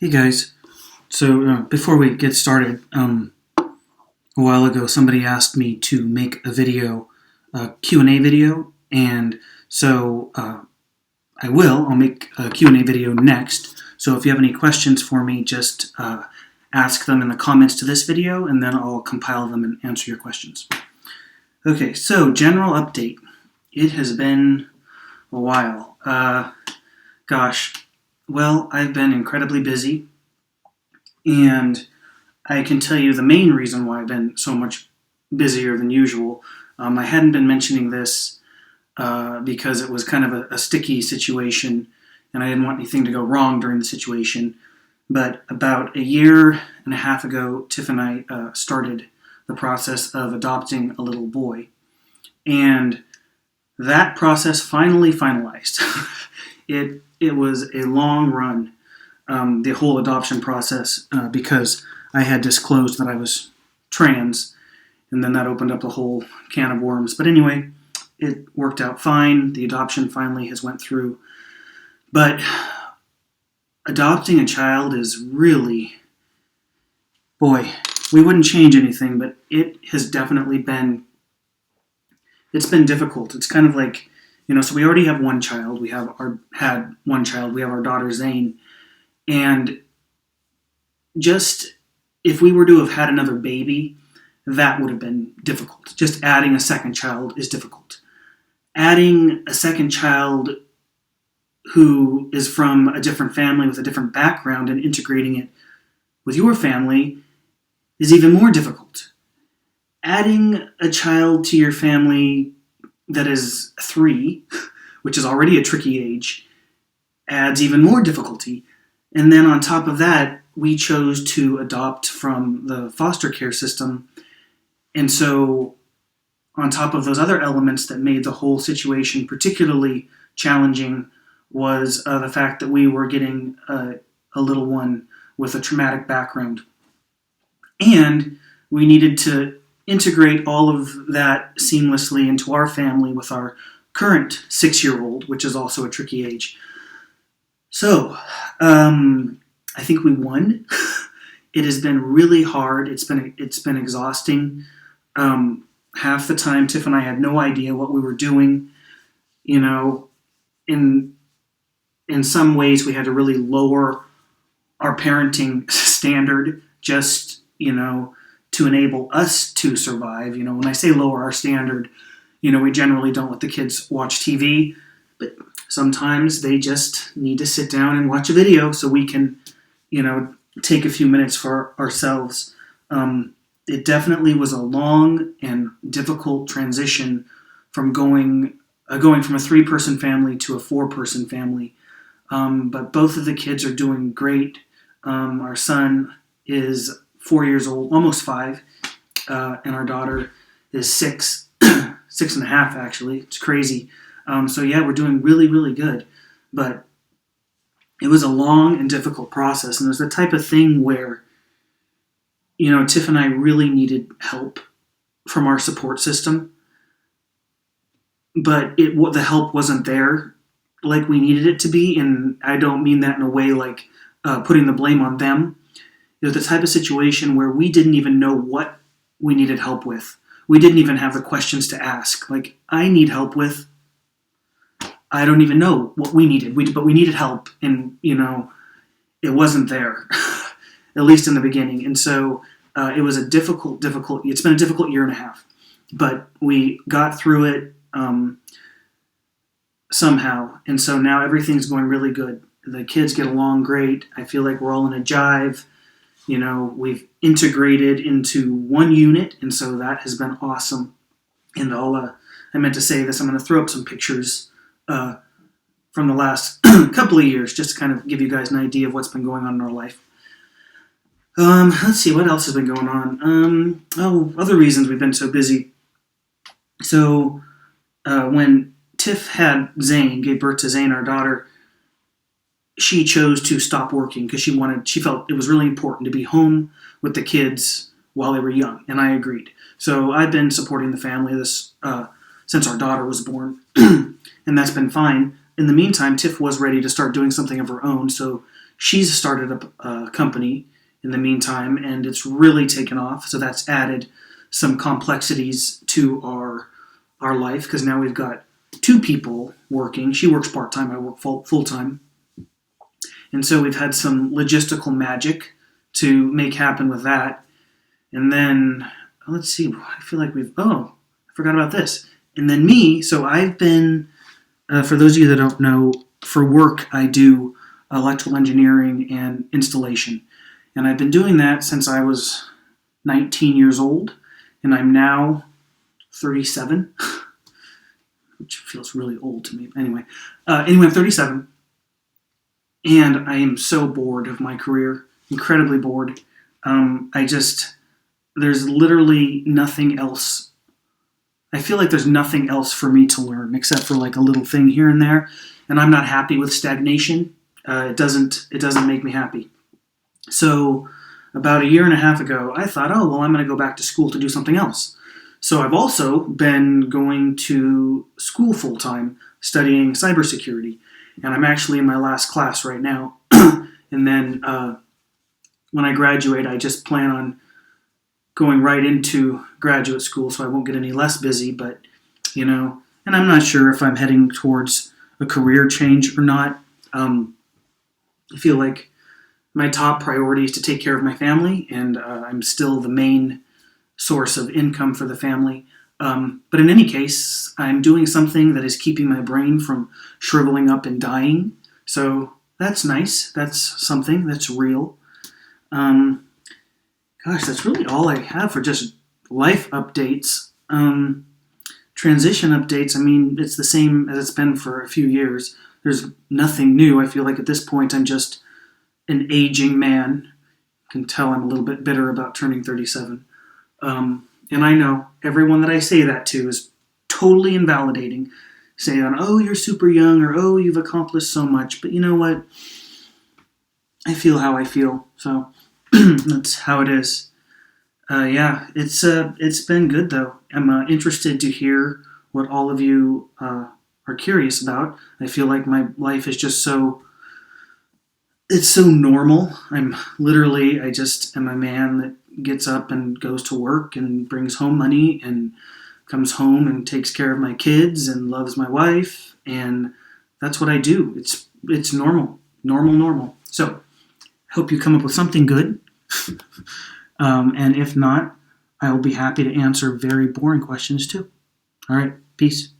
Hey guys, so before we get started, a while ago somebody asked me to make a video, a Q&A video, and so I will. I'll make a Q&A video next, so if you have any questions for me, just ask them in the comments to this video, and then I'll compile them and answer your questions. Okay, so general update. It has been a while. Well, I've been incredibly busy, and I can tell you the main reason why I've been so much busier than usual. I hadn't been mentioning this because it was kind of a sticky situation, and I didn't want anything to go wrong during the situation. But about a year and a half ago, Tiff and I started the process of adopting a little boy. And that process finally finalized. It was a long run, the whole adoption process, because I had disclosed that I was trans, and then that opened up a whole can of worms. But anyway, it worked out fine. The adoption finally has went through. But adopting a child is really, boy, we wouldn't change anything, but it has definitely been, it's been difficult. It's kind of like, so we already have one child. We have our daughter Zane, and just if we were to have had another baby, that would have been difficult. Just adding a second child is difficult. Adding a second child who is from a different family with a different background and integrating it with your family is even more difficult. Adding a child to your family that is 3, which is already a tricky age, adds even more difficulty. And then on top of that, we chose to adopt from the foster care system. And so on top of those other elements that made the whole situation particularly challenging was the fact that we were getting a little one with a traumatic background. And we needed to integrate all of that seamlessly into our family with our current 6-year-old, which is also a tricky age. So, I think we won. It has been really hard. It's been exhausting. Half the time, Tiff and I had no idea what we were doing. In some ways, we had to really lower our parenting standard just, to enable us to survive. When I say lower our standard, we generally don't let the kids watch TV, but sometimes they just need to sit down and watch a video so we can, take a few minutes for ourselves. It definitely was a long and difficult transition from going from a 3-person family to a 4-person family. But both of the kids are doing great. Our son is 4 years old, almost 5, and our daughter is 6, 6.5 actually. It's crazy. So yeah, we're doing really, really good. But it was a long and difficult process, and it was the type of thing where, Tiff and I really needed help from our support system, but the help wasn't there like we needed it to be, and I don't mean that in a way like putting the blame on them. It was the type of situation where we didn't even know what we needed help with. We didn't even have the questions to ask. Like, I need help with, I don't even know what we needed, but we needed help, and, it wasn't there, at least in the beginning. And so it was it's been a difficult year and a half, but we got through it somehow. And so now everything's going really good. The kids get along great. I feel like we're all in a jive. We've integrated into one unit, and so that has been awesome. And I meant to say this, I'm going to throw up some pictures from the last couple of years, just to kind of give you guys an idea of what's been going on in our life. Let's see, what else has been going on? Other reasons we've been so busy. So when Tiff gave birth to Zane, our daughter, she chose to stop working because she felt it was really important to be home with the kids while they were young, and I agreed. So I've been supporting the family since our daughter was born, and that's been fine. In the meantime, Tiff was ready to start doing something of her own, so she's started up a company in the meantime, and it's really taken off. So that's added some complexities to our life because now we've got two people working. She works part time. I work full time, and so we've had some logistical magic to make happen with that. And then let's see. I feel like I forgot about this. And then me. So I've been for those of you that don't know, for work I do electrical engineering and installation. And I've been doing that since I was 19 years old, and I'm now 37, which feels really old to me. Anyway, I'm 37, and I am so bored of my career, incredibly bored. There's literally nothing else. I feel like there's nothing else for me to learn except for like a little thing here and there, and I'm not happy with stagnation. It doesn't make me happy. So about a year and a half ago, I thought, I'm going to go back to school to do something else. So I've also been going to school full-time, studying cybersecurity. And I'm actually in my last class right now. And then when I graduate, I just plan on going right into graduate school so I won't get any less busy. But, and I'm not sure if I'm heading towards a career change or not. I feel like my top priority is to take care of my family, and I'm still the main source of income for the family. But in any case, I'm doing something that is keeping my brain from shriveling up and dying. So that's nice. That's something that's real. That's really all I have for just life updates. Transition updates, it's the same as it's been for a few years. There's nothing new. I feel like at this point I'm just an aging man. You can tell I'm a little bit bitter about turning 37. And I know everyone that I say that to is totally invalidating, saying, oh, you're super young, or oh, you've accomplished so much. But you know what? I feel how I feel, so that's how it is. It's been good though. I'm interested to hear what all of you are curious about. I feel like my life is just it's so normal. I just am a man that gets up and goes to work and brings home money and comes home and takes care of my kids and loves my wife, and that's what I do. It's normal. So I hope you come up with something good. And if not, I will be happy to answer very boring questions too. All right, peace.